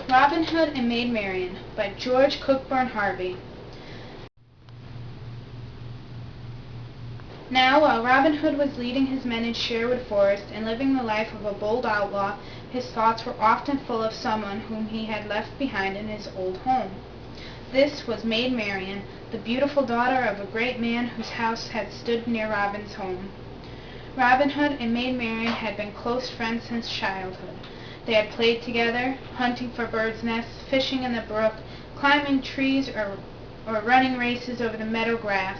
Robin Hood and Maid Marian by George Cockburn Harvey. Now, while Robin Hood was leading his men in Sherwood Forest and living the life of a bold outlaw, his thoughts were often full of someone whom he had left behind in his old home. This was Maid Marian, the beautiful daughter of a great man whose house had stood near Robin's home. Robin Hood and Maid Marian had been close friends since childhood. They had played together, hunting for birds' nests, fishing in the brook, climbing trees, or running races over the meadow grass.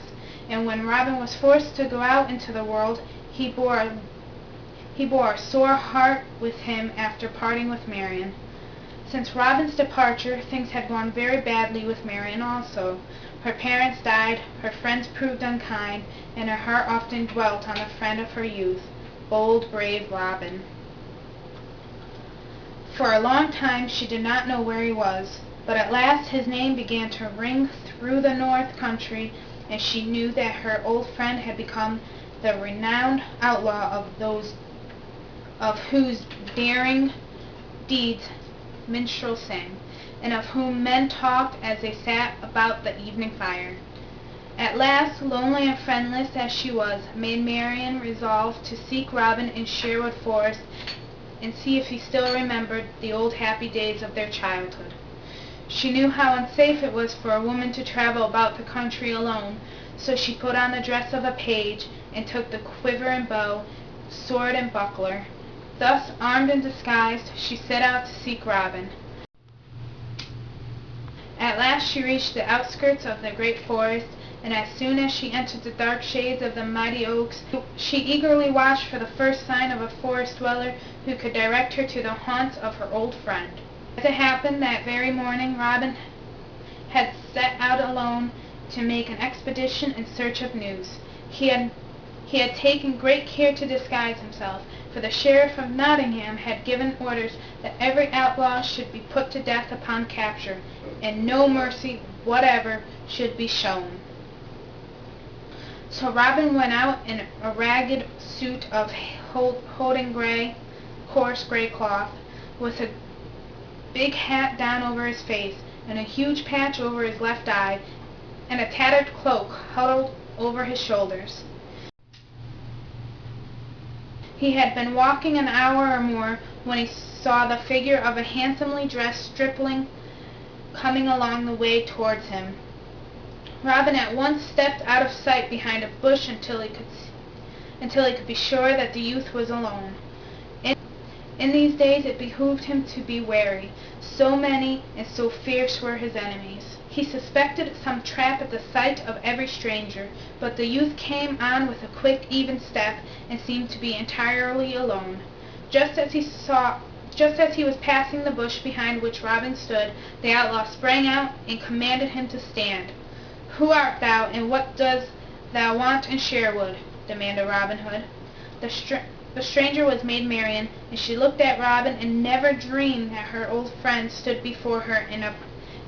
And when Robin was forced to go out into the world, he bore a sore heart with him after parting with Marian. Since Robin's departure, things had gone very badly with Marian also. Her parents died, her friends proved unkind, and her heart often dwelt on the friend of her youth, bold, brave Robin. For a long time she did not know where he was, but at last his name began to ring through the north country, and she knew that her old friend had become the renowned outlaw of whose daring deeds minstrels sang, and of whom men talked as they sat about the evening fire. At last, lonely and friendless as she was, Maid Marian resolved to seek Robin in Sherwood Forest and see if he still remembered the old happy days of their childhood. She knew how unsafe it was for a woman to travel about the country alone, so she put on the dress of a page and took the quiver and bow, sword and buckler. Thus, armed and disguised, she set out to seek Robin. At last she reached the outskirts of the great forest, and as soon as she entered the dark shades of the mighty oaks, she eagerly watched for the first sign of a forest dweller who could direct her to the haunts of her old friend. As it happened, that very morning Robin had set out alone to make an expedition in search of news. He had taken great care to disguise himself, for the sheriff of Nottingham had given orders that every outlaw should be put to death upon capture, and no mercy whatever should be shown. So Robin went out in a ragged suit of holding coarse gray cloth, with a big hat down over his face, and a huge patch over his left eye, and a tattered cloak huddled over his shoulders. He had been walking an hour or more when he saw the figure of a handsomely dressed stripling coming along the way towards him. Robin at once stepped out of sight behind a bush until he could be sure that the youth was alone. In these days it behooved him to be wary, so many and so fierce were his enemies. He suspected some trap at the sight of every stranger, but the youth came on with a quick, even step, and seemed to be entirely alone. Just as he was passing the bush behind which Robin stood, the outlaw sprang out and commanded him to stand. "Who art thou, and what dost thou want in Sherwood?" demanded Robin Hood. The stranger was Maid Marian, and she looked at Robin and never dreamed that her old friend stood before her in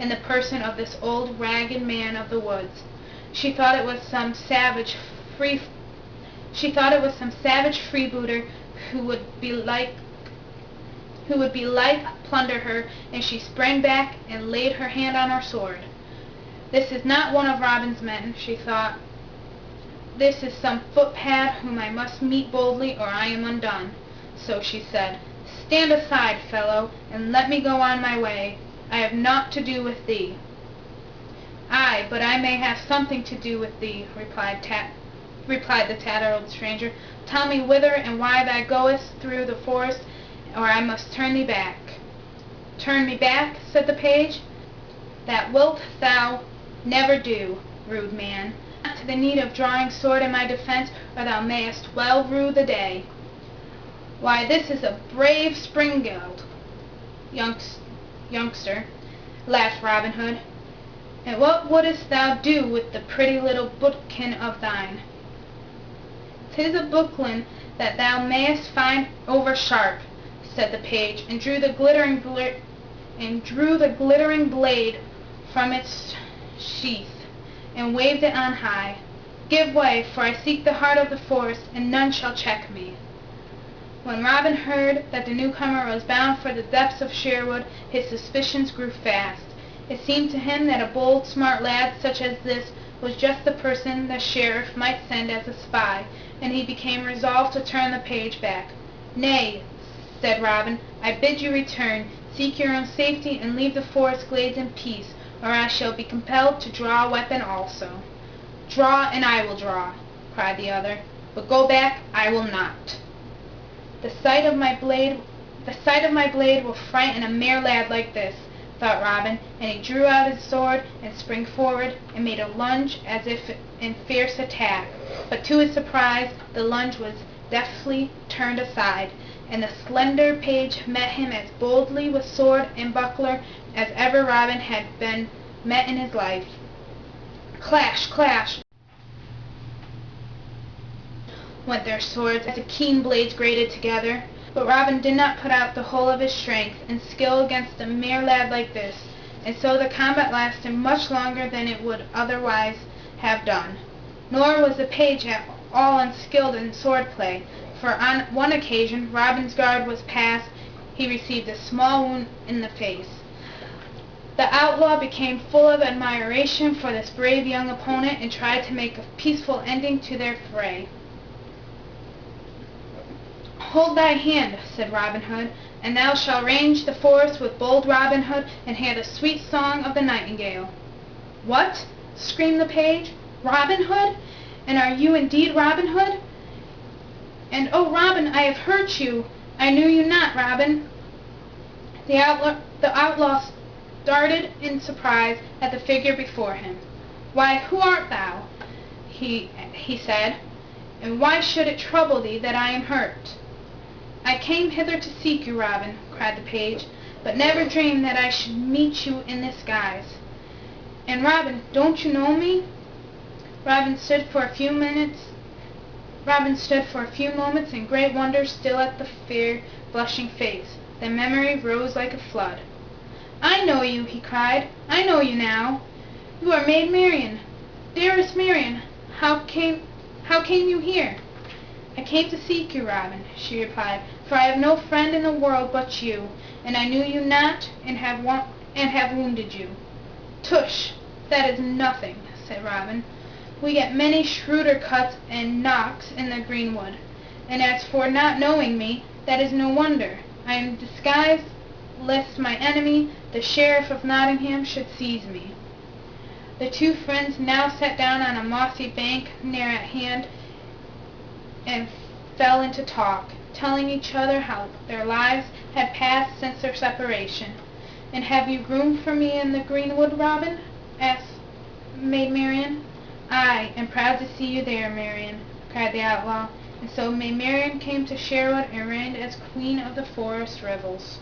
the person of this old ragged man of the woods. She thought it was some savage freebooter who would be like plunder her, and she sprang back and laid her hand on her sword. "This is not one of Robin's men," she thought. "This is some footpad whom I must meet boldly, or I am undone." So she said, "Stand aside, fellow, and let me go on my way. I have naught to do with thee." "Aye, but I may have something to do with thee," replied the tattered old stranger. "Tell me whither and why thou goest through the forest, or I must turn thee back." "Turn me back?" said the page. "That wilt thou never do, rude man. Not to the need of drawing sword in my defense, or thou mayest well rue the day." "Why, this is a brave springald youngster," laughed Robin Hood. "And what wouldst thou do with the pretty little bootkin of thine?" "'Tis a booklin that thou mayest find over sharp," said the page, and drew the glittering blade from its sheath, and waved it on high. "Give way, for I seek the heart of the forest, and none shall check me." When Robin heard that the newcomer was bound for the depths of Sherwood, his suspicions grew fast. It seemed to him that a bold, smart lad such as this was just the person the sheriff might send as a spy, and he became resolved to turn the page back. "Nay," said Robin, "I bid you return, seek your own safety, and leave the forest glades in peace, or I shall be compelled to draw a weapon also." "Draw, and I will draw," cried the other, "but go back I will not." The sight of my blade will frighten a mere lad like this," thought Robin, and he drew out his sword and sprang forward and made a lunge as if in fierce attack. But to his surprise the lunge was deftly turned aside, and the slender page met him as boldly with sword and buckler as ever Robin had been met in his life. Clash, clash went their swords as the keen blades grated together. But Robin did not put out the whole of his strength and skill against a mere lad like this, and so the combat lasted much longer than it would otherwise have done. Nor was the page at all unskilled in sword-play, for on one occasion Robin's guard was past, he received a small wound in the face. The outlaw became full of admiration for this brave young opponent and tried to make a peaceful ending to their fray. "Hold thy hand," said Robin Hood, "and thou shalt range the forest with bold Robin Hood and hear the sweet song of the nightingale." "What?" screamed the page. "Robin Hood? And are you indeed Robin Hood? And, oh, Robin, I have hurt you. I knew you not, Robin." The outlaw started in surprise at the figure before him. "Why, who art thou?" he said, "and why should it trouble thee that I am hurt?" "I came hither to seek you, Robin," cried the page, "but never dreamed that I should meet you in this guise. And, Robin, don't you know me?" Robin stood for a few moments in great wonder still at the fair, blushing face. Then memory rose like a flood. "I know you," he cried. "I know you now. You are Maid Marian. Dearest Marian, how came you here?" "I came to seek you, Robin," she replied, "for I have no friend in the world but you, and I knew you not, and have wounded you." "Tush, that is nothing," said Robin. "We get many shrewder cuts and knocks in the greenwood, and as for not knowing me, that is no wonder. I am disguised lest my enemy, the Sheriff of Nottingham, should seize me." The two friends now sat down on a mossy bank near at hand and fell into talk, telling each other how their lives had passed since their separation. "And have you room for me in the greenwood, Robin?" asked Maid Marian. "I am proud to see you there, Marian," cried the outlaw. And so Maid Marian came to Sherwood and reigned as queen of the forest revels.